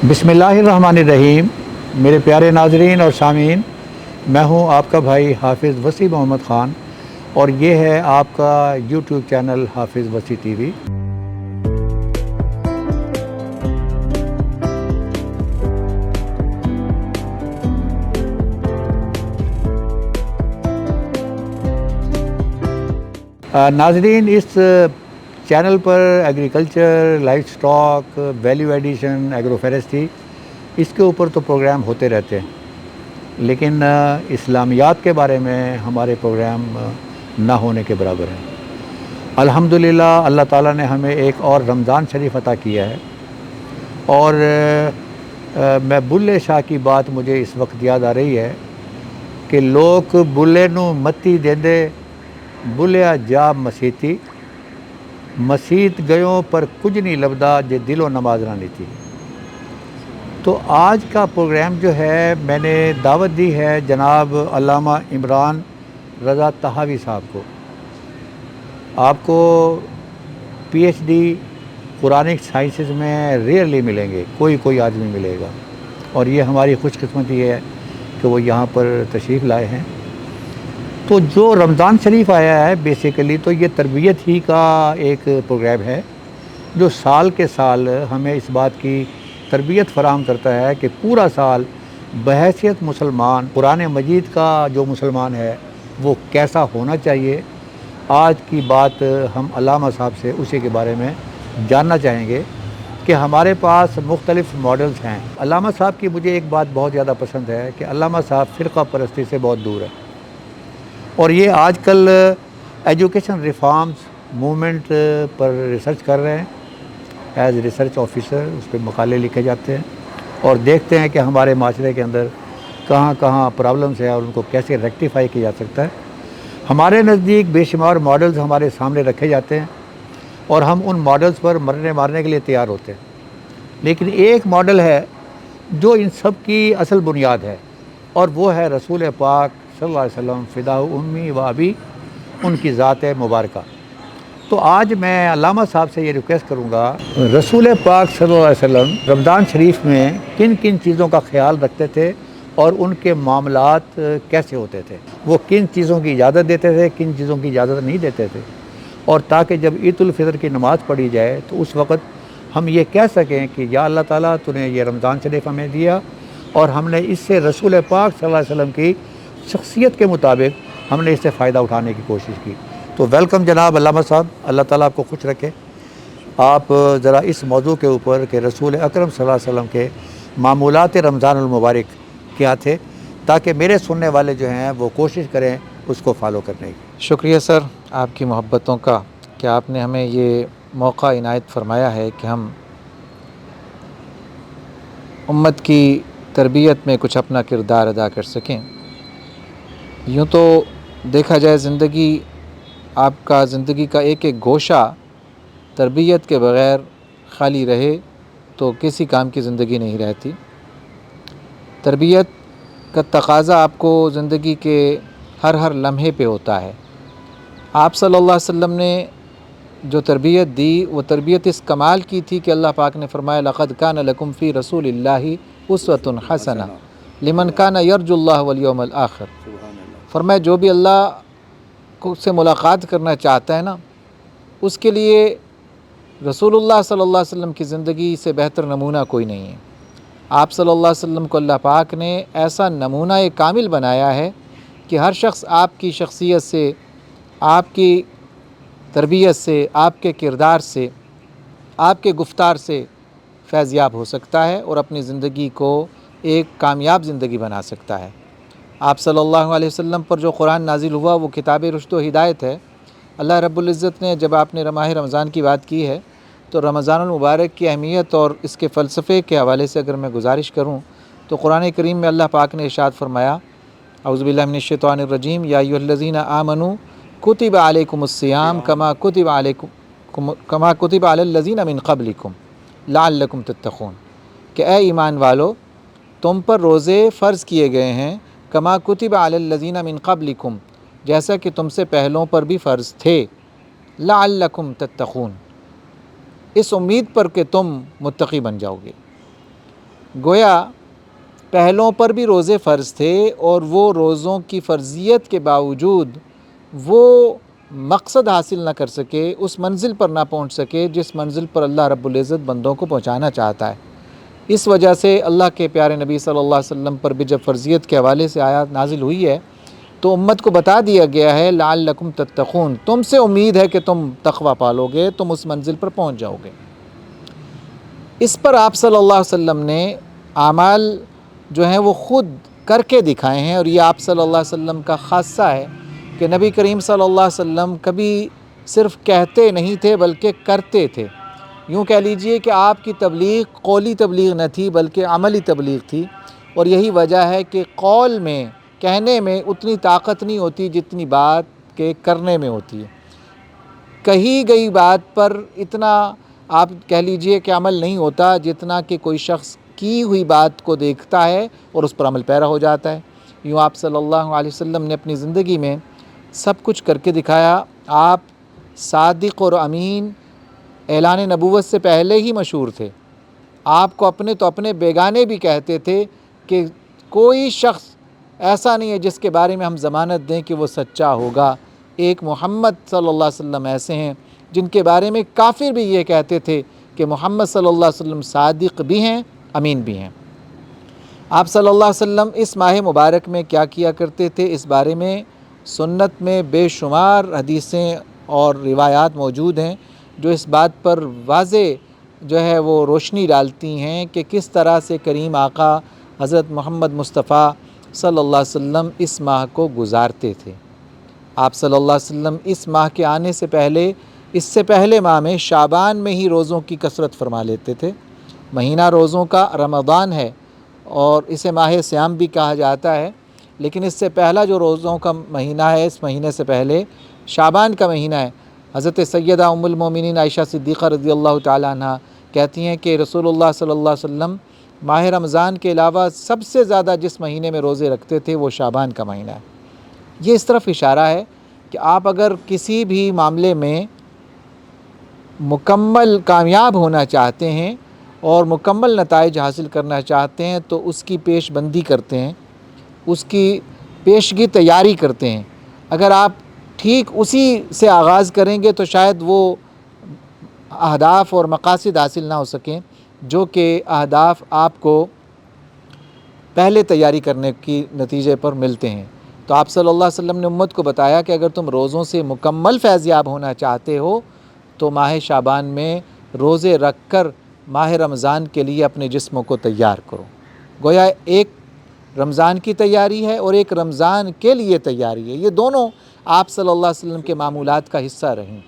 بسم اللہ الرحمن الرحیم۔ میرے پیارے ناظرین اور سامعین، میں ہوں آپ کا بھائی حافظ وسیع محمد خان، اور یہ ہے آپ کا یوٹیوب چینل حافظ وسیع ٹی وی۔ ناظرین، اس چینل پر agriculture, livestock, value addition, agro forestry, اس کے اوپر تو پروگرام ہوتے رہتے ہیں، لیکن اسلامیات کے بارے میں ہمارے پروگرام نہ ہونے کے برابر ہیں۔ الحمدللہ اللہ تعالیٰ نے ہمیں ایک اور رمضان شریف عطا کیا ہے، اور میں بلے شاہ کی بات مجھے اس وقت یاد آ رہی ہے کہ لوگ بلے نو متی دیندے، بلیا جا مسیتی، مسیت گیوں پر کچھ نہیں لبدا جے دل و نماز نہ لیتی۔ تو آج کا پروگرام جو ہے، میں نے دعوت دی ہے جناب علامہ عمران رضا طحاوی صاحب کو۔ آپ کو P H D Quranic sciences میں ریئرلی ملیں گے، کوئی آدمی ملے گا، اور یہ ہماری خوش قسمتی ہے کہ وہ یہاں پر تشریف لائے ہیں۔ تو جو رمضان شریف آیا ہے، بیسیکلی تو یہ تربیت ہی کا ایک پروگرام ہے، جو سال کے سال ہمیں اس بات کی تربیت فراہم کرتا ہے کہ پورا سال بحیثیت مسلمان، قرآن مجید کا جو مسلمان ہے وہ کیسا ہونا چاہیے۔ آج کی بات ہم علامہ صاحب سے اسی کے بارے میں جاننا چاہیں گے کہ ہمارے پاس مختلف ماڈلز ہیں۔ علامہ صاحب کی مجھے ایک بات بہت زیادہ پسند ہے کہ علامہ صاحب فرقہ پرستی سے بہت دور ہے، اور یہ آج کل ایجوکیشن ریفارمز موومنٹ پر ریسرچ کر رہے ہیں۔ ایز ریسرچ آفیسر اس پہ مقالے لکھے جاتے ہیں، اور دیکھتے ہیں کہ ہمارے معاشرے کے اندر کہاں کہاں پرابلمز ہیں اور ان کو کیسے ریکٹیفائی کیا جا سکتا ہے۔ ہمارے نزدیک بے شمار ماڈلز ہمارے سامنے رکھے جاتے ہیں، اور ہم ان ماڈلز پر مرنے مارنے کے لیے تیار ہوتے ہیں، لیکن ایک ماڈل ہے جو ان سب کی اصل بنیاد ہے، اور وہ ہے رسول پاک صلی اللہ علیہ وسلم، فداء امی و ابی، ان کی ذات مبارکہ۔ تو آج میں علامہ صاحب سے یہ ریکویسٹ کروں گا، رسول پاک صلی اللہ علیہ وسلم رمضان شریف میں کن کن چیزوں کا خیال رکھتے تھے، اور ان کے معاملات کیسے ہوتے تھے، وہ کن چیزوں کی اجازت دیتے تھے، کن چیزوں کی اجازت نہیں دیتے تھے، اور تاکہ جب عید الفطر کی نماز پڑھی جائے تو اس وقت ہم یہ کہہ سکیں کہ یا اللہ تعالیٰ تو نے یہ رمضان شریف ہمیں دیا، اور ہم نے اس سے رسول پاک صلی اللہ علیہ وسلم کی شخصیت کے مطابق ہم نے اس سے فائدہ اٹھانے کی کوشش کی۔ تو ویلکم جناب علامہ صاحب، اللہ تعالیٰ آپ کو خوش رکھے۔ آپ ذرا اس موضوع کے اوپر کہ رسول اکرم صلی اللہ علیہ وسلم کے معمولات رمضان المبارک کیا تھے، تاکہ میرے سننے والے جو ہیں وہ کوشش کریں اس کو فالو کرنے کی۔ شکریہ سر آپ کی محبتوں کا کہ آپ نے ہمیں یہ موقع عنایت فرمایا ہے کہ ہم امت کی تربیت میں کچھ اپنا کردار ادا کر سکیں۔ یوں تو دیکھا جائے زندگی، آپ کا زندگی کا ایک ایک گوشہ تربیت کے بغیر خالی رہے تو کسی کام کی زندگی نہیں رہتی۔ تربیت کا تقاضا آپ کو زندگی کے ہر لمحے پہ ہوتا ہے۔ آپ صلی اللہ علیہ وسلم نے جو تربیت دی، وہ تربیت اس کمال کی تھی کہ اللہ پاک نے فرمایا لقد کان لکم فی رسول اللہ اسوۃ حسنہ لمن کان یرجو اللہ والیوم الآخر۔ فرمایا جو بھی اللہ کو سے ملاقات کرنا چاہتا ہے نا، اس کے لیے رسول اللہ صلی اللہ علیہ وسلم کی زندگی سے بہتر نمونہ کوئی نہیں ہے۔ آپ صلی اللہ علیہ وسلم کو اللہ پاک نے ایسا نمونہ کامل بنایا ہے کہ ہر شخص آپ کی شخصیت سے، آپ کی تربیت سے، آپ کے کردار سے، آپ کے گفتار سے فیض یاب ہو سکتا ہے، اور اپنی زندگی کو ایک کامیاب زندگی بنا سکتا ہے۔ آپ صلی اللہ علیہ وسلم پر جو قرآن نازل ہوا وہ کتاب رشد و ہدایت ہے۔ اللہ رب العزت نے جب آپ نے ماہ رمضان کی بات کی ہے، تو رمضان المبارک کی اہمیت اور اس کے فلسفے کے حوالے سے اگر میں گزارش کروں تو قرآن کریم میں اللہ پاک نے ارشاد فرمایا، اعوذ باللہ من الشیطان الرجیم، یا ایھا الذین آمنوا کتب علیکم الصیام کما کتب علی الذین من قبلکم لعلکم تتقون، کہ اے ایمان والو، تم پر روزے فرض کیے گئے ہیں کما کتب علی الذین من قبلکم، جیسا کہ تم سے پہلوں پر بھی فرض تھے، لعلکم تتقون، اس امید پر کہ تم متقی بن جاؤ گے۔ گویا پہلوں پر بھی روزے فرض تھے اور وہ روزوں کی فرضیت کے باوجود وہ مقصد حاصل نہ کر سکے، اس منزل پر نہ پہنچ سکے جس منزل پر اللہ رب العزت بندوں کو پہنچانا چاہتا ہے۔ اس وجہ سے اللہ کے پیارے نبی صلی اللہ علیہ وسلم پر بھی جب فرضیت کے حوالے سے آیات نازل ہوئی ہے تو امت کو بتا دیا گیا ہے لعلکم تتقون، تم سے امید ہے کہ تم تقوی پالو گے، تم اس منزل پر پہنچ جاؤ گے۔ اس پر آپ صلی اللہ علیہ وسلم نے اعمال جو ہیں وہ خود کر کے دکھائے ہیں، اور یہ آپ صلی اللہ علیہ وسلم کا خاصہ ہے کہ نبی کریم صلی اللہ علیہ وسلم کبھی صرف کہتے نہیں تھے بلکہ کرتے تھے۔ یوں کہہ لیجئے کہ آپ کی تبلیغ قولی تبلیغ نہ تھی بلکہ عملی تبلیغ تھی، اور یہی وجہ ہے کہ قول میں، کہنے میں اتنی طاقت نہیں ہوتی جتنی بات کے کرنے میں ہوتی ہے۔ کہی گئی بات پر اتنا آپ کہہ لیجئے کہ عمل نہیں ہوتا جتنا کہ کوئی شخص کی ہوئی بات کو دیکھتا ہے اور اس پر عمل پیرا ہو جاتا ہے۔ یوں آپ صلی اللہ علیہ وسلم نے اپنی زندگی میں سب کچھ کر کے دکھایا۔ آپ صادق اور امین اعلان نبوت سے پہلے ہی مشہور تھے۔ آپ کو اپنے بیگانے بھی کہتے تھے کہ کوئی شخص ایسا نہیں ہے جس کے بارے میں ہم ضمانت دیں کہ وہ سچا ہوگا۔ ایک محمد صلی اللہ علیہ وسلم ایسے ہیں جن کے بارے میں کافر بھی یہ کہتے تھے کہ محمد صلی اللہ علیہ وسلم صادق بھی ہیں، امین بھی ہیں۔ آپ صلی اللہ علیہ وسلم اس ماہ مبارک میں کیا کیا کرتے تھے، اس بارے میں سنت میں بے شمار حدیثیں اور روایات موجود ہیں جو اس بات پر واضح جو ہے وہ روشنی ڈالتی ہیں کہ کس طرح سے کریم آقا حضرت محمد مصطفیٰ صلی اللہ علیہ وسلم اس ماہ کو گزارتے تھے۔ آپ صلی اللہ علیہ وسلم اس ماہ کے آنے سے پہلے، اس سے پہلے ماہ میں شعبان میں ہی روزوں کی کثرت فرما لیتے تھے۔ مہینہ روزوں کا رمضان ہے اور اسے ماہ صیام بھی کہا جاتا ہے، لیکن اس سے پہلا جو روزوں کا مہینہ ہے، اس مہینے سے پہلے شعبان کا مہینہ ہے۔ حضرت سیدہ ام المومنین عائشہ صدیقہ رضی اللہ تعالیٰ عنہ کہتی ہیں کہ رسول اللہ صلی اللہ علیہ وسلم ماہ رمضان کے علاوہ سب سے زیادہ جس مہینے میں روزے رکھتے تھے وہ شعبان کا مہینہ ہے۔ یہ اس طرف اشارہ ہے کہ آپ اگر کسی بھی معاملے میں مکمل کامیاب ہونا چاہتے ہیں اور مکمل نتائج حاصل کرنا چاہتے ہیں تو اس کی پیش بندی کرتے ہیں، اس کی پیشگی تیاری کرتے ہیں۔ اگر آپ ٹھیک اسی سے آغاز کریں گے تو شاید وہ اہداف اور مقاصد حاصل نہ ہو سکیں جو کہ اہداف آپ کو پہلے تیاری کرنے کی نتیجے پر ملتے ہیں۔ تو آپ صلی اللہ علیہ وسلم نے امت کو بتایا کہ اگر تم روزوں سے مکمل فیض یاب ہونا چاہتے ہو تو ماہ شعبان میں روزے رکھ کر ماہ رمضان کے لیے اپنے جسموں کو تیار کرو۔ گویا ایک رمضان کی تیاری ہے اور ایک رمضان کے لیے تیاری ہے، یہ دونوں آپ صلی اللہ علیہ وسلم کے معمولات کا حصہ رہیں۔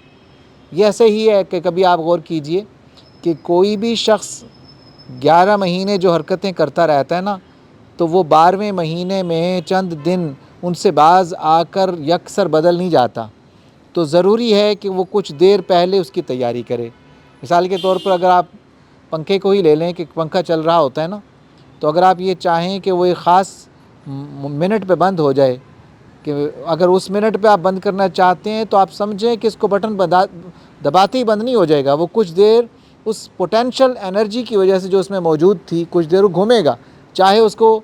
یہ ایسے ہی ہے کہ کبھی آپ غور کیجئے کہ کوئی بھی شخص 11 مہینے جو حرکتیں کرتا رہتا ہے نا، تو وہ 12ویں مہینے میں چند دن ان سے بعض آ کر یکسر بدل نہیں جاتا، تو ضروری ہے کہ وہ کچھ دیر پہلے اس کی تیاری کرے۔ مثال کے طور پر اگر آپ پنکھے کو ہی لے لیں کہ پنکھا چل رہا ہوتا ہے نا، تو اگر آپ یہ چاہیں کہ وہ ایک خاص منٹ پہ بند ہو جائے، کہ اگر اس منٹ پہ آپ بند کرنا چاہتے ہیں تو آپ سمجھیں کہ اس کو بٹن دباتے ہی بند نہیں ہو جائے گا، وہ کچھ دیر اس پوٹینشل انرجی کی وجہ سے جو اس میں موجود تھی کچھ دیر وہ گھومے گا، چاہے اس کو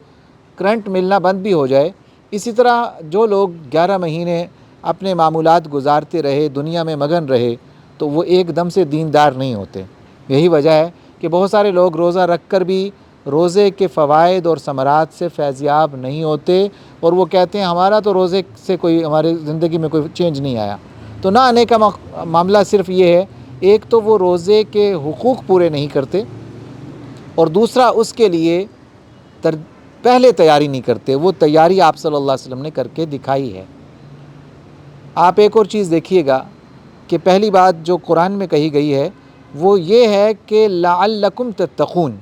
کرنٹ ملنا بند بھی ہو جائے۔ اسی طرح جو لوگ 11 مہینے اپنے معمولات گزارتے رہے، دنیا میں مگن رہے، تو وہ ایک دم سے دیندار نہیں ہوتے۔ یہی وجہ ہے کہ بہت سارے لوگ روزہ رکھ کر بھی روزے کے فوائد اور ثمرات سے فیضیاب نہیں ہوتے، اور وہ کہتے ہیں ہمارا تو روزے سے کوئی ہماری زندگی میں کوئی چینج نہیں آیا۔ تو نہ آنے کا معاملہ صرف یہ ہے، ایک تو وہ روزے کے حقوق پورے نہیں کرتے، اور دوسرا اس کے لیے پہلے تیاری نہیں کرتے۔ وہ تیاری آپ صلی اللہ علیہ وسلم نے کر کے دکھائی ہے۔ آپ ایک اور چیز دیکھیے گا کہ پہلی بات جو قرآن میں کہی گئی ہے وہ یہ ہے کہ لعلکم تتقون،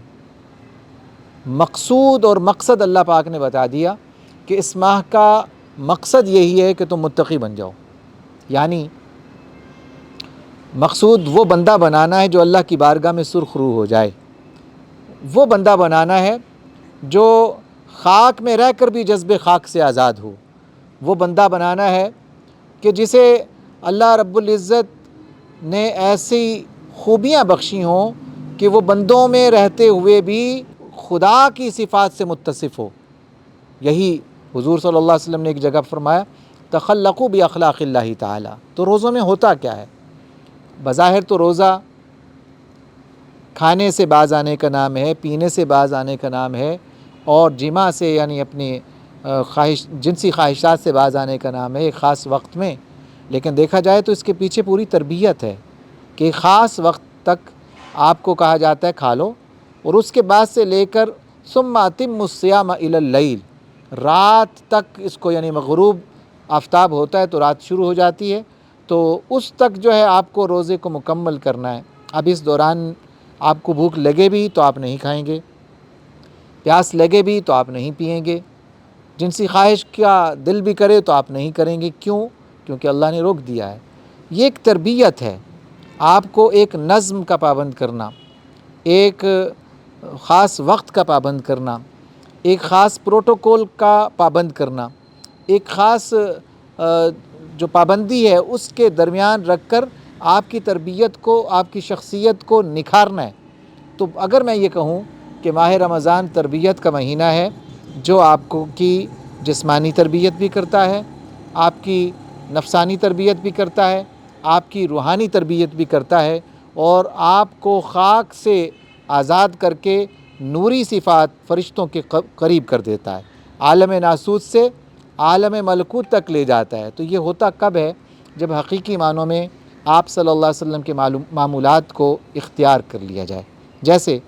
مقصود اور مقصد اللہ پاک نے بتا دیا کہ اس ماہ کا مقصد یہی ہے کہ تم متقی بن جاؤ، یعنی مقصود وہ بندہ بنانا ہے جو اللہ کی بارگاہ میں سرخ روح ہو جائے، وہ بندہ بنانا ہے جو خاک میں رہ کر بھی جذب خاک سے آزاد ہو، وہ بندہ بنانا ہے کہ جسے اللہ رب العزت نے ایسی خوبیاں بخشی ہوں کہ وہ بندوں میں رہتے ہوئے بھی خدا کی صفات سے متصف ہو۔ یہی حضور صلی اللہ علیہ وسلم نے ایک جگہ فرمایا تخلقوا باخلاق اللہ تعالی۔ تو روزوں میں ہوتا کیا ہے؟ بظاہر تو روزہ کھانے سے باز آنے کا نام ہے، پینے سے باز آنے کا نام ہے، اور جماع سے یعنی اپنی جنسی خواہشات سے باز آنے کا نام ہے ایک خاص وقت میں۔ لیکن دیکھا جائے تو اس کے پیچھے پوری تربیت ہے کہ خاص وقت تک آپ کو کہا جاتا ہے کھا لو، اور اس کے بعد سے لے کر ثم اتموا الصیام الی اللیل، رات تک اس کو یعنی غروب آفتاب ہوتا ہے تو رات شروع ہو جاتی ہے، تو اس تک جو ہے آپ کو روزے کو مکمل کرنا ہے۔ اب اس دوران آپ کو بھوک لگے بھی تو آپ نہیں کھائیں گے، پیاس لگے بھی تو آپ نہیں پئیں گے، جنسی خواہش کا دل بھی کرے تو آپ نہیں کریں گے۔ کیوں؟ کیونکہ اللہ نے روک دیا ہے۔ یہ ایک تربیت ہے، آپ کو ایک نظم کا پابند کرنا، ایک خاص وقت کا پابند کرنا، ایک خاص پروٹوکول کا پابند کرنا، ایک خاص جو پابندی ہے اس کے درمیان رکھ کر آپ کی تربیت کو، آپ کی شخصیت کو نکھارنا ہے۔ تو اگر میں یہ کہوں کہ ماہ رمضان تربیت کا مہینہ ہے جو آپ کو کی جسمانی تربیت بھی کرتا ہے، آپ کی نفسانی تربیت بھی کرتا ہے، آپ کی روحانی تربیت بھی کرتا ہے، اور آپ کو خاک سے آزاد کر کے نوری صفات فرشتوں کے قریب کر دیتا ہے، عالم ناسوت سے عالم ملکوت تک لے جاتا ہے۔ تو یہ ہوتا کب ہے؟ جب حقیقی معنوں میں آپ صلی اللہ علیہ وسلم کے معمولات کو اختیار کر لیا جائے۔ جیسے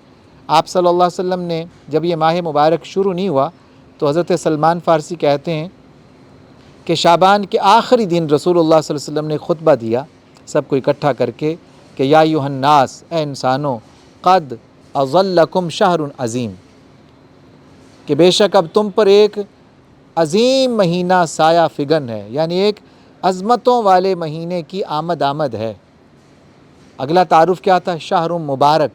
آپ صلی اللہ علیہ وسلم نے جب یہ ماہ مبارک شروع نہیں ہوا تو حضرت سلمان فارسی کہتے ہیں کہ شعبان کے آخری دن رسول اللہ صلی اللہ علیہ وسلم نے خطبہ دیا سب کو اکٹھا کر کے کہ یا ایھا الناس، اے انسانوں، قد اظلکم شہر عظیم، کہ بے شک اب تم پر ایک عظیم مہینہ سایہ فگن ہے، یعنی ایک عظمتوں والے مہینے کی آمد ہے۔ اگلا تعارف کیا تھا؟ شہر مبارک،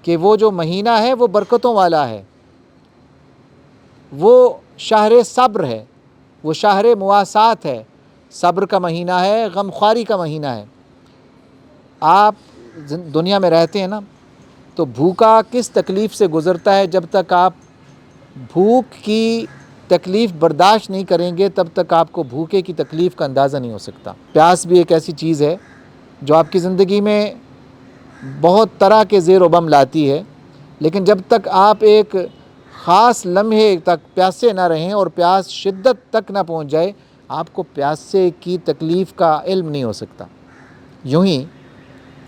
کہ وہ جو مہینہ ہے وہ برکتوں والا ہے، وہ شہر صبر ہے، وہ شہر مواسات ہے، صبر کا مہینہ ہے، غمخواری کا مہینہ ہے۔ آپ دنیا میں رہتے ہیں نا، تو بھوکا کس تکلیف سے گزرتا ہے؟ جب تک آپ بھوک کی تکلیف برداشت نہیں کریں گے تب تک آپ کو بھوکے کی تکلیف کا اندازہ نہیں ہو سکتا۔ پیاس بھی ایک ایسی چیز ہے جو آپ کی زندگی میں بہت طرح کے زیر و بم لاتی ہے، لیکن جب تک آپ ایک خاص لمحے تک پیاسے نہ رہیں اور پیاس شدت تک نہ پہنچ جائے، آپ کو پیاسے کی تکلیف کا علم نہیں ہو سکتا۔ یوں ہی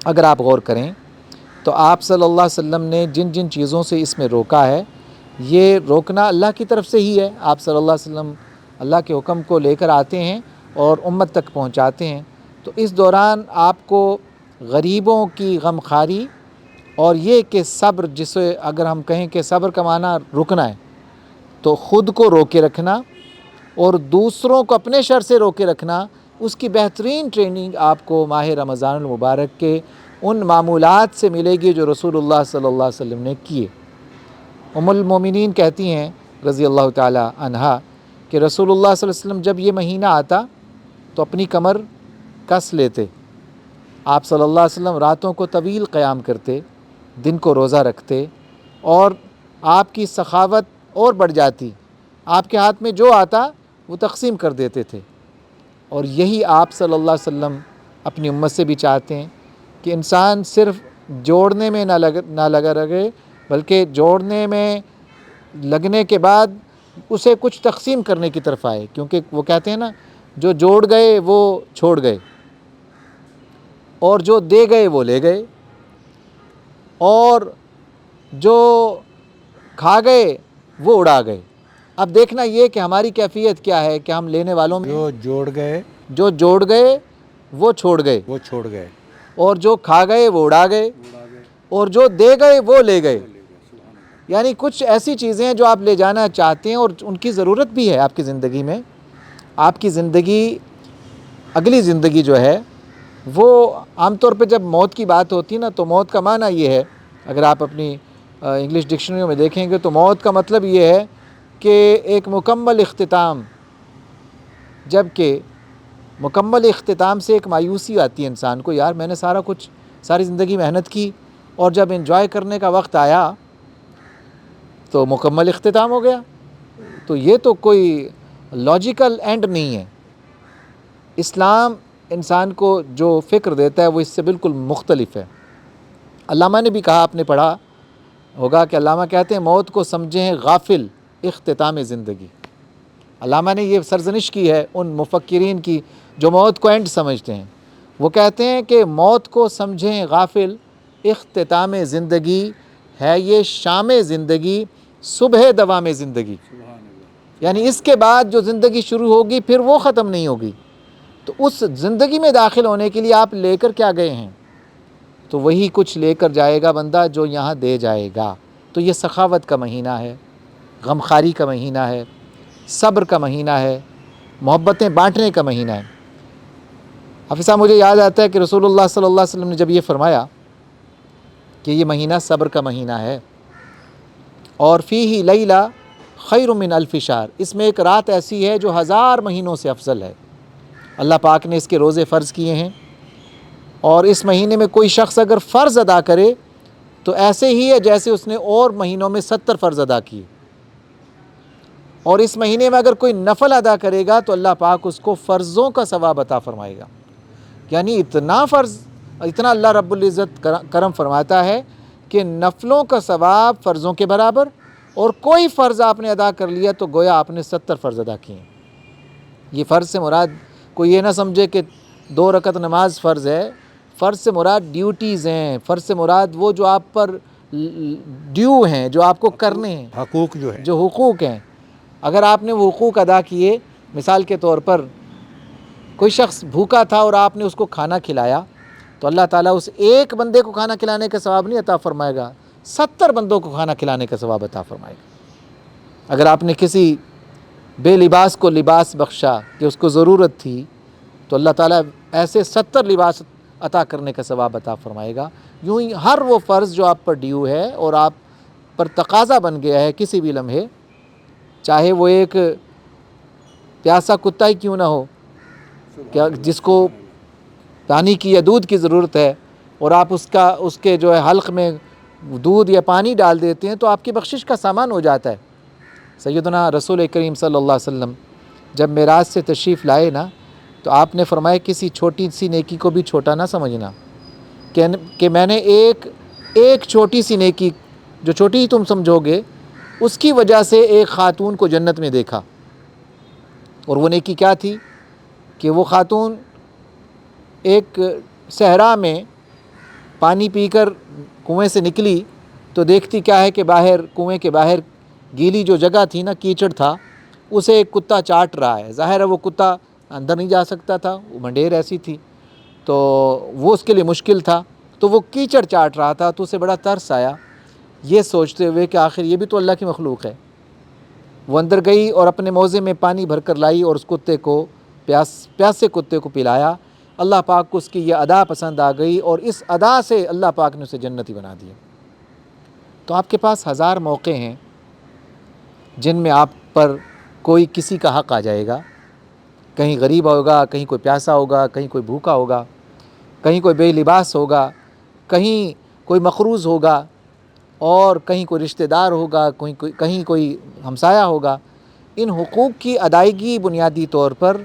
اگر آپ غور کریں تو آپ صلی اللہ علیہ وسلم نے جن جن چیزوں سے اس میں روکا ہے، یہ روکنا اللہ کی طرف سے ہی ہے۔ آپ صلی اللہ علیہ وسلم اللہ کے حکم کو لے کر آتے ہیں اور امت تک پہنچاتے ہیں، تو اس دوران آپ کو غریبوں کی غمخواری اور یہ کہ صبر، جسے اگر ہم کہیں کہ صبر کا معنی رکنا ہے، تو خود کو روکے رکھنا اور دوسروں کو اپنے شر سے روکے رکھنا، اس کی بہترین ٹریننگ آپ کو ماہ رمضان المبارک کے ان معمولات سے ملے گی جو رسول اللہ صلی اللہ علیہ وسلم نے کیے۔ ام المومنین کہتی ہیں رضی اللہ تعالی عنہا کہ رسول اللہ صلی اللہ علیہ وسلم جب یہ مہینہ آتا تو اپنی کمر کس لیتے، آپ صلی اللہ علیہ وسلم راتوں کو طویل قیام کرتے، دن کو روزہ رکھتے، اور آپ کی سخاوت اور بڑھ جاتی، آپ کے ہاتھ میں جو آتا وہ تقسیم کر دیتے تھے۔ اور یہی آپ صلی اللہ علیہ وسلم اپنی امت سے بھی چاہتے ہیں کہ انسان صرف جوڑنے میں نہ لگا رہے، بلکہ جوڑنے میں لگنے کے بعد اسے کچھ تقسیم کرنے کی طرف آئے، کیونکہ وہ کہتے ہیں نا جو جوڑ گئے وہ چھوڑ گئے، اور جو دے گئے وہ لے گئے، اور جو کھا گئے وہ اڑا گئے۔ اب دیکھنا یہ کہ ہماری کیفیت کیا ہے کہ ہم لینے والوں میں جو جوڑ گئے جو جوڑ گئے وہ چھوڑ گئے، وہ چھوڑ گئے، اور جو کھا گئے وہ اڑا گئے، اور جو دے گئے وہ لے گئے۔ یعنی کچھ ایسی چیزیں ہیں جو آپ لے جانا چاہتے ہیں اور ان کی ضرورت بھی ہے آپ کی زندگی میں۔ آپ کی زندگی، اگلی زندگی جو ہے وہ عام طور پہ جب موت کی بات ہوتی ہے نا، تو موت کا معنی یہ ہے، اگر آپ اپنی انگلش ڈکشنریوں میں دیکھیں گے تو موت کا مطلب یہ ہے کہ ایک مکمل اختتام، جبکہ مکمل اختتام سے ایک مایوسی آتی ہے انسان کو، یار میں نے ساری زندگی محنت کی، اور جب انجوائے کرنے کا وقت آیا تو مکمل اختتام ہو گیا. تو یہ تو کوئی لاجیکل اینڈ نہیں ہے. اسلام انسان کو جو فکر دیتا ہے وہ اس سے بالکل مختلف ہے. علامہ نے بھی کہا، آپ نے پڑھا ہوگا کہ علامہ کہتے ہیں موت کو سمجھیں غافل اختتام زندگی. علامہ نے یہ سرزنش کی ہے ان مفکرین کی جو موت کو اینڈ سمجھتے ہیں. وہ کہتے ہیں کہ موت کو سمجھیں غافل اختتام زندگی ہے یہ شام زندگی صبح دوام زندگی. یعنی اس کے بعد جو زندگی شروع ہوگی پھر وہ ختم نہیں ہوگی. تو اس زندگی میں داخل ہونے کے لیے آپ لے کر کیا گئے ہیں؟ تو وہی کچھ لے کر جائے گا بندہ جو یہاں دے جائے گا. تو یہ سخاوت کا مہینہ ہے، غمخواری کا مہینہ ہے، صبر کا مہینہ ہے، محبتیں بانٹنے کا مہینہ ہے. حافظ صاحب مجھے یاد آتا ہے کہ رسول اللہ صلی اللہ علیہ وسلم نے جب یہ فرمایا کہ یہ مہینہ صبر کا مہینہ ہے اور فیہ لیلہ خیر من الف شہر، اس میں ایک رات ایسی ہے جو 1000 مہینوں سے افضل ہے. اللہ پاک نے اس کے روزے فرض کیے ہیں، اور اس مہینے میں کوئی شخص اگر فرض ادا کرے تو ایسے ہی ہے جیسے اس نے اور مہینوں میں 70 فرض ادا کیے. اور اس مہینے میں اگر کوئی نفل ادا کرے گا تو اللہ پاک اس کو فرضوں کا ثواب عطا فرمائے گا. یعنی اتنا فرض، اتنا اللہ رب العزت کرم فرماتا ہے کہ نفلوں کا ثواب فرضوں کے برابر، اور کوئی فرض آپ نے ادا کر لیا تو گویا آپ نے 70 فرض ادا کیے. یہ فرض سے مراد کوئی یہ نہ سمجھے کہ 2 رکعت نماز فرض ہے. فرض سے مراد ڈیوٹیز ہیں، فرض سے مراد وہ جو آپ پر ڈیو ہیں، جو آپ کو کرنے ہیں، حقوق جو حقوق ہیں. اگر آپ نے وہ حقوق ادا کیے، مثال کے طور پر کوئی شخص بھوکا تھا اور آپ نے اس کو کھانا کھلایا، تو اللہ تعالیٰ اس ایک بندے کو کھانا کھلانے کا ثواب نہیں عطا فرمائے گا، 70 بندوں کو کھانا کھلانے کا ثواب عطا فرمائے گا. اگر آپ نے کسی بے لباس کو لباس بخشا کہ اس کو ضرورت تھی، تو اللہ تعالیٰ ایسے 70 لباس عطا کرنے کا ثواب عطا فرمائے گا. یوں ہی ہر وہ فرض جو آپ پر ڈیو ہے اور آپ پر تقاضا بن گیا ہے کسی بھی لمحے، چاہے وہ ایک پیاسا کتا ہی کیوں نہ ہو، کیا جس کو پانی کی یا دودھ کی ضرورت ہے، اور آپ اس کے جو ہے حلق میں دودھ یا پانی ڈال دیتے ہیں تو آپ کی بخشش کا سامان ہو جاتا ہے. سیدنا رسول کریم صلی اللہ علیہ وسلم جب معراج سے تشریف لائے نا، تو آپ نے فرمایا کسی چھوٹی سی نیکی کو بھی چھوٹا نہ سمجھنا، کہ میں نے ایک چھوٹی سی نیکی، جو چھوٹی ہی تم سمجھو گے، اس کی وجہ سے ایک خاتون کو جنت میں دیکھا. اور وہ نیکی کیا تھی کہ وہ خاتون ایک صحرا میں پانی پی کر کنویں سے نکلی تو دیکھتی کیا ہے کہ باہر کنویں کے باہر گیلی جو جگہ تھی نا، کیچڑ تھا، اسے ایک کتا چاٹ رہا ہے. ظاہر ہے وہ کتا اندر نہیں جا سکتا تھا، وہ منڈیر ایسی تھی، تو وہ اس کے لیے مشکل تھا، تو وہ کیچڑ چاٹ رہا تھا. تو اسے بڑا ترس آیا، یہ سوچتے ہوئے کہ آخر یہ بھی تو اللہ کی مخلوق ہے. وہ اندر گئی اور اپنے موزے میں پانی بھر کر لائی اور اس کتے کو پیاسے کتے کو پلایا. اللہ پاک کو اس کی یہ ادا پسند آ گئی، اور اس ادا سے اللہ پاک نے اسے جنتی بنا دیا. تو آپ کے پاس 1000 موقع ہیں جن میں آپ پر کوئی کسی کا حق آ جائے گا. کہیں غریب ہوگا، کہیں کوئی پیاسا ہوگا، کہیں کوئی بھوکا ہوگا، کہیں کوئی بے لباس ہوگا، کہیں کوئی مقروض ہوگا، اور کہیں کوئی رشتہ دار ہوگا، کہیں کوئی ہمسایہ ہوگا. ان حقوق کی ادائیگی بنیادی طور پر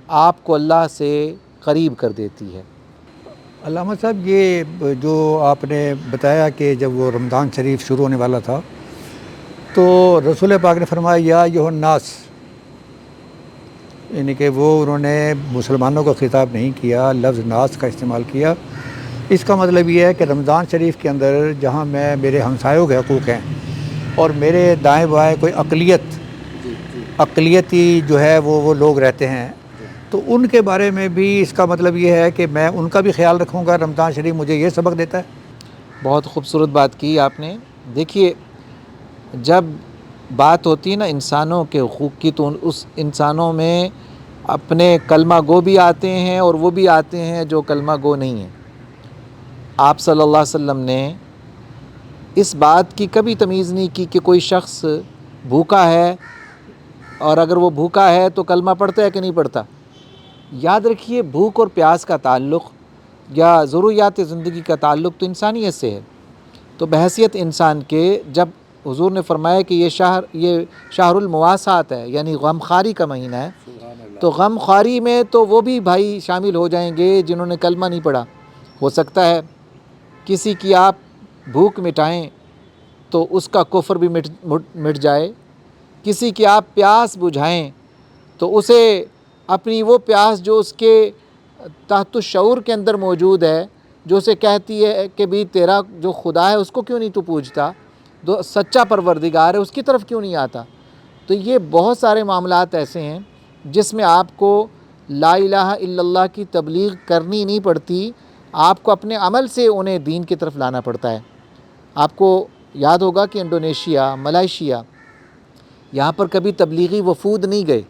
آپ کو اللہ سے قریب کر دیتی ہے. علامہ صاحب، یہ جو آپ نے بتایا کہ جب وہ رمضان شریف شروع ہونے والا تھا تو رسول پاک نے فرمایا یا ایھا الناس، یعنی کہ وہ انہوں نے مسلمانوں کو خطاب نہیں کیا، لفظ ناس کا استعمال کیا. اس کا مطلب یہ ہے کہ رمضان شریف کے اندر جہاں میرے ہمسایوں کے حقوق ہیں اور میرے دائیں بائیں کوئی اقلیتی جو ہے وہ لوگ رہتے ہیں، تو ان کے بارے میں بھی اس کا مطلب یہ ہے کہ میں ان کا بھی خیال رکھوں گا. رمضان شریف مجھے یہ سبق دیتا ہے. بہت خوبصورت بات کی آپ نے. دیکھیے، جب بات ہوتی ہے نا انسانوں کے حقوق کی، تو اس انسانوں میں اپنے کلمہ گو بھی آتے ہیں اور وہ بھی آتے ہیں جو کلمہ گو نہیں ہیں. آپ صلی اللہ علیہ وسلم نے اس بات کی کبھی تمیز نہیں کی کہ کوئی شخص بھوکا ہے، اور اگر وہ بھوکا ہے تو کلمہ پڑھتا ہے کہ نہیں پڑھتا. یاد رکھیے، بھوک اور پیاس کا تعلق یا ضروریات زندگی کا تعلق تو انسانیت سے ہے. تو بحیثیت انسان کے جب حضور نے فرمایا کہ یہ شہر المواسات ہے، یعنی غم خواری کا مہینہ ہے۔ تو غم خواری میں تو وہ بھی بھائی شامل ہو جائیں گے جنہوں نے کلمہ نہیں پڑھا۔ ہو سکتا ہے کسی کی آپ بھوک مٹائیں تو اس کا کفر بھی مٹ جائے، کسی کی آپ پیاس بجھائیں تو اسے اپنی وہ پیاس جو اس کے تحت الشعور کے اندر موجود ہے، جو اسے کہتی ہے کہ بھی تیرا جو خدا ہے اس کو کیوں نہیں تو پوجتا، جو سچا پروردگار ہے اس کی طرف کیوں نہیں آتا۔ تو یہ بہت سارے معاملات ایسے ہیں جس میں آپ کو لا الہ الا اللہ کی تبلیغ کرنی نہیں پڑتی، آپ کو اپنے عمل سے انہیں دین کی طرف لانا پڑتا ہے۔ آپ کو یاد ہوگا کہ انڈونیشیا، ملائیشیا، یہاں پر کبھی تبلیغی وفود نہیں گئے،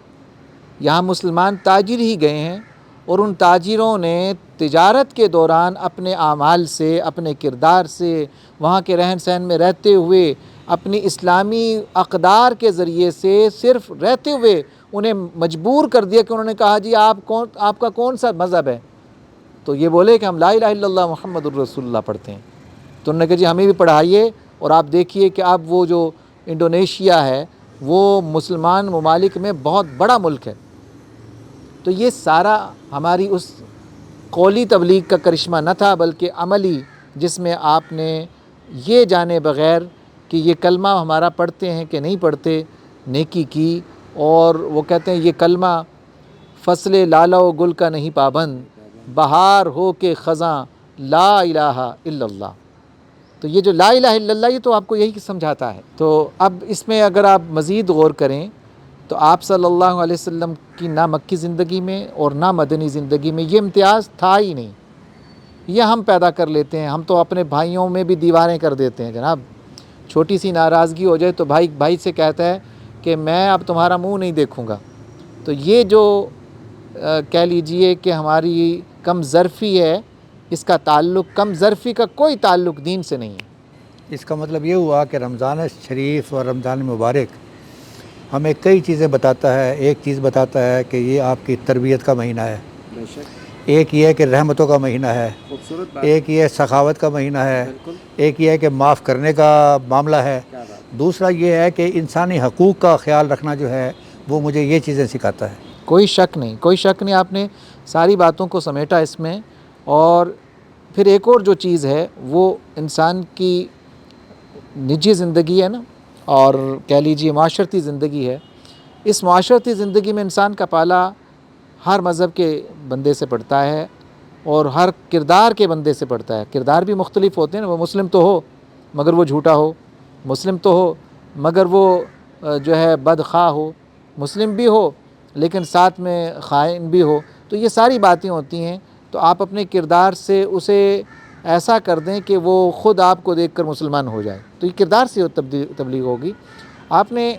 یہاں مسلمان تاجر ہی گئے ہیں، اور ان تاجروں نے تجارت کے دوران اپنے اعمال سے، اپنے کردار سے، وہاں کے رہن سہن میں رہتے ہوئے، اپنی اسلامی اقدار کے ذریعے سے صرف رہتے ہوئے انہیں مجبور کر دیا کہ انہوں نے کہا جی آپ کا کون سا مذہب ہے؟ تو یہ بولے کہ ہم لا الہ الا اللہ محمد الرسول اللہ پڑھتے ہیں۔ تو انہوں نے کہا جی ہمیں بھی پڑھائیے، اور آپ دیکھیے کہ اب وہ جو انڈونیشیا ہے وہ مسلمان ممالک میں بہت بڑا ملک ہے۔ تو یہ سارا ہماری اس قولی تبلیغ کا کرشمہ نہ تھا، بلکہ عملی، جس میں آپ نے یہ جانے بغیر کہ یہ کلمہ ہمارا پڑھتے ہیں کہ نہیں پڑھتے، نیکی کی۔ اور وہ کہتے ہیں یہ کلمہ فصل لالہ و گل کا نہیں پابند، بہار ہو کے خزاں لا الہ الا اللہ۔ تو یہ جو لا الہ الا اللہ، یہ تو آپ کو یہی سمجھاتا ہے۔ تو اب اس میں اگر آپ مزید غور کریں تو آپ صلی اللہ علیہ وسلم کی نہ مکی زندگی میں اور نہ مدنی زندگی میں یہ امتیاز تھا ہی نہیں۔ یہ ہم پیدا کر لیتے ہیں، ہم تو اپنے بھائیوں میں بھی دیواریں کر دیتے ہیں جناب۔ چھوٹی سی ناراضگی ہو جائے تو بھائی سے کہتا ہے کہ میں اب تمہارا منہ نہیں دیکھوں گا۔ تو یہ جو کہہ لیجئے کہ ہماری کم ظرفی ہے، اس کا تعلق، کم ظرفی کا کوئی تعلق دین سے نہیں ہے۔ اس کا مطلب یہ ہوا کہ رمضان شریف اور رمضان مبارک ہمیں کئی چیزیں بتاتا ہے۔ ایک چیز بتاتا ہے کہ یہ آپ کی تربیت کا مہینہ ہے، ایک یہ ہے کہ رحمتوں کا مہینہ ہے، ایک یہ سخاوت کا مہینہ ہے، ایک یہ ہے کہ معاف کرنے کا معاملہ ہے، دوسرا یہ ہے کہ انسانی حقوق کا خیال رکھنا جو ہے وہ مجھے یہ چیزیں سکھاتا ہے۔ کوئی شک نہیں، آپ نے ساری باتوں کو سمیٹا اس میں۔ اور پھر ایک اور جو چیز ہے وہ انسان کی نجی زندگی ہے نا، اور کہہ لیجیے معاشرتی زندگی ہے۔ اس معاشرتی زندگی میں انسان کا پالا ہر مذہب کے بندے سے پڑتا ہے اور ہر کردار کے بندے سے پڑتا ہے۔ کردار بھی مختلف ہوتے ہیں نا، وہ مسلم تو ہو مگر وہ جھوٹا ہو، مسلم تو ہو مگر وہ جو ہے بدخواہ ہو، مسلم بھی ہو لیکن ساتھ میں خائن بھی ہو۔ تو یہ ساری باتیں ہوتی ہیں، تو آپ اپنے کردار سے اسے ایسا کر دیں کہ وہ خود آپ کو دیکھ کر مسلمان ہو جائے، تو یہ کردار سے تبلیغ ہوگی۔ آپ نے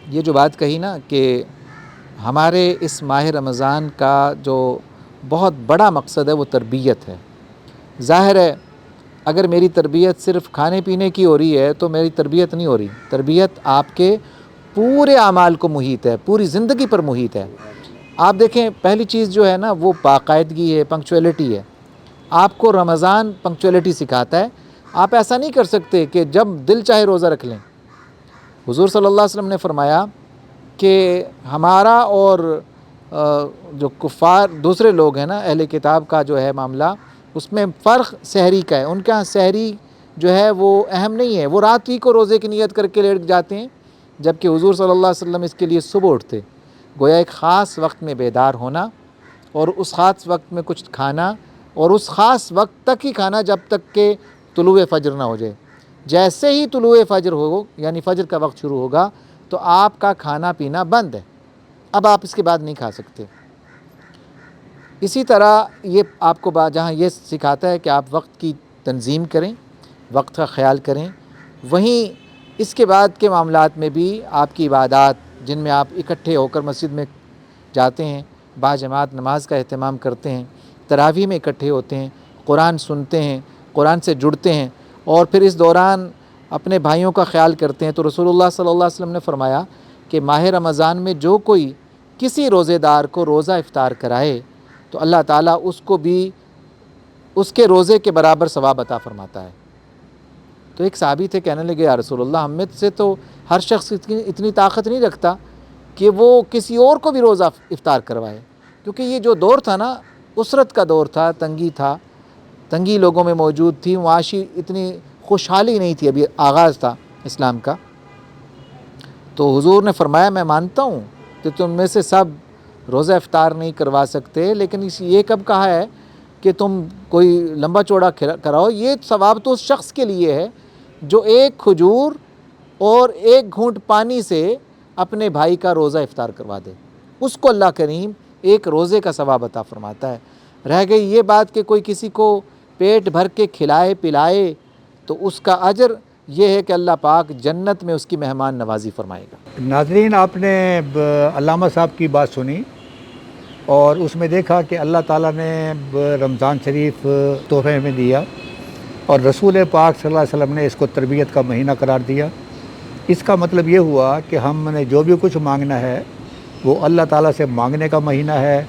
یہ جو بات کہی نا کہ ہمارے اس ماہ رمضان کا جو بہت بڑا مقصد ہے وہ تربیت ہے۔ ظاہر ہے اگر میری تربیت صرف کھانے پینے کی ہو رہی ہے تو میری تربیت نہیں ہو رہی، تربیت آپ کے پورے اعمال کو محیط ہے، پوری زندگی پر محیط ہے۔ آپ دیکھیں پہلی چیز جو ہے نا وہ باقاعدگی ہے، پنکچویلٹی ہے۔ آپ کو رمضان پنکچویلٹی سکھاتا ہے۔ آپ ایسا نہیں کر سکتے کہ جب دل چاہے روزہ رکھ لیں۔ حضور صلی اللہ علیہ وسلم نے فرمایا کہ ہمارا اور جو کفار دوسرے لوگ ہیں نا، اہل کتاب کا جو ہے معاملہ، اس میں فرق سحری کا ہے۔ ان کے ہاں سحری جو ہے وہ اہم نہیں ہے، وہ رات ہی کو روزے کی نیت کر کے لیٹ جاتے ہیں، جبکہ حضور صلی اللہ علیہ وسلم اس کے لیے صبح اٹھتے۔ گویا ایک خاص وقت میں بیدار ہونا اور اس خاص وقت میں کچھ کھانا، اور اس خاص وقت تک ہی کھانا جب تک کہ طلوع فجر نہ ہو جائے۔ جیسے ہی طلوع فجر ہو، یعنی فجر کا وقت شروع ہوگا، تو آپ کا کھانا پینا بند ہے، اب آپ اس کے بعد نہیں کھا سکتے۔ اسی طرح یہ آپ کو جہاں یہ سکھاتا ہے کہ آپ وقت کی تنظیم کریں، وقت کا خیال کریں، وہیں اس کے بعد کے معاملات میں بھی آپ کی عبادات جن میں آپ اکٹھے ہو کر مسجد میں جاتے ہیں، باجماعت نماز کا اہتمام کرتے ہیں، تراویح میں اکٹھے ہوتے ہیں، قرآن سنتے ہیں، قرآن سے جڑتے ہیں، اور پھر اس دوران اپنے بھائیوں کا خیال کرتے ہیں۔ تو رسول اللہ صلی اللہ علیہ وسلم نے فرمایا کہ ماہ رمضان میں جو کوئی کسی روزے دار کو روزہ افطار کرائے تو اللہ تعالیٰ اس کو بھی اس کے روزے کے برابر ثواب عطا فرماتا ہے۔ تو ایک صحابی تھے، کہنے لگے یا رسول اللہ، ہم میں سے تو ہر شخص اتنی طاقت نہیں رکھتا کہ وہ کسی اور کو بھی روزہ افطار کروائے، کیونکہ یہ جو دور تھا نا، اسرت کا دور تھا، تنگی لوگوں میں موجود تھی، معاشی اتنی خوشحالی نہیں تھی، ابھی آغاز تھا اسلام کا۔ تو حضور نے فرمایا میں مانتا ہوں کہ تم میں سے سب روزہ افطار نہیں کروا سکتے، لیکن یہ کب کہا ہے کہ تم کوئی لمبا چوڑا کراؤ؟ یہ ثواب تو اس شخص کے لیے ہے جو ایک کھجور اور ایک گھونٹ پانی سے اپنے بھائی کا روزہ افطار کروا دے، اس کو اللہ کریم ایک روزے کا ثواب عطا فرماتا ہے۔ رہ گئی یہ بات کہ کوئی کسی کو پیٹ بھر کے کھلائے پلائے تو اس کا اجر یہ ہے کہ اللہ پاک جنت میں اس کی مہمان نوازی فرمائے گا۔ ناظرین، آپ نے علامہ صاحب کی بات سنی اور اس میں دیکھا کہ اللہ تعالیٰ نے رمضان شریف تحفے میں دیا اور رسول پاک صلی اللہ علیہ وسلم نے اس کو تربیت کا مہینہ قرار دیا۔ اس کا مطلب یہ ہوا کہ ہم نے جو بھی کچھ مانگنا ہے وہ اللہ تعالیٰ سے مانگنے کا مہینہ ہے،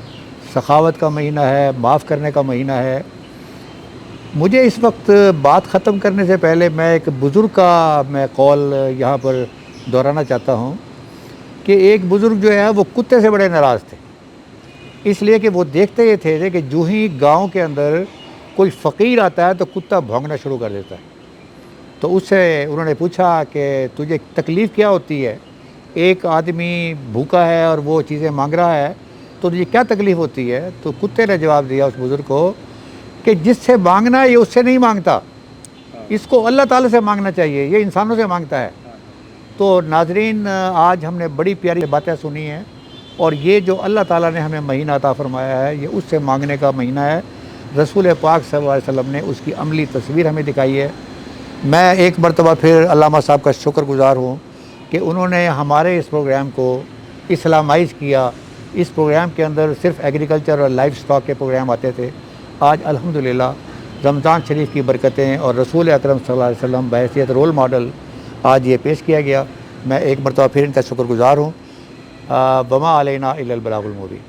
سخاوت کا مہینہ ہے، معاف کرنے کا مہینہ ہے۔ مجھے اس وقت بات ختم کرنے سے پہلے میں ایک بزرگ کا قول یہاں پر دہرانا چاہتا ہوں کہ ایک بزرگ جو ہے وہ کتے سے بڑے ناراض تھے، اس لیے کہ وہ دیکھتے یہ تھے کہ جو ہی گاؤں کے اندر کوئی فقیر آتا ہے تو کتا بھونکنا شروع کر دیتا ہے۔ تو اس سے انہوں نے پوچھا کہ تجھے تکلیف کیا ہوتی ہے؟ ایک آدمی بھوکا ہے اور وہ چیزیں مانگ رہا ہے تو تجھے کیا تکلیف ہوتی ہے؟ تو کتے نے جواب دیا اس بزرگ کو کہ جس سے مانگنا ہے یہ اس سے نہیں مانگتا، اس کو اللہ تعالیٰ سے مانگنا چاہیے، یہ انسانوں سے مانگتا ہے۔ تو ناظرین، آج ہم نے بڑی پیاری باتیں سنی ہیں اور یہ جو اللہ تعالیٰ نے ہمیں مہینہ عطا فرمایا ہے یہ اس سے مانگنے کا مہینہ ہے۔ رسول پاک صلی اللہ علیہ وسلم نے اس کی عملی تصویر ہمیں دکھائی ہے۔ میں ایک مرتبہ پھر علامہ صاحب کا شکر گزار ہوں کہ انہوں نے ہمارے اس پروگرام کو اسلامائز کیا۔ اس پروگرام کے اندر صرف ایگریکلچر اور لائف سٹاک کے پروگرام آتے تھے، آج الحمدللہ رمضان شریف کی برکتیں اور رسول اکرم صلی اللہ علیہ وسلم بحیثیت رول ماڈل آج یہ پیش کیا گیا۔ میں ایک مرتبہ پھر ان کا شکر گزار ہوں۔ وما علینا الا البلاغ المبین۔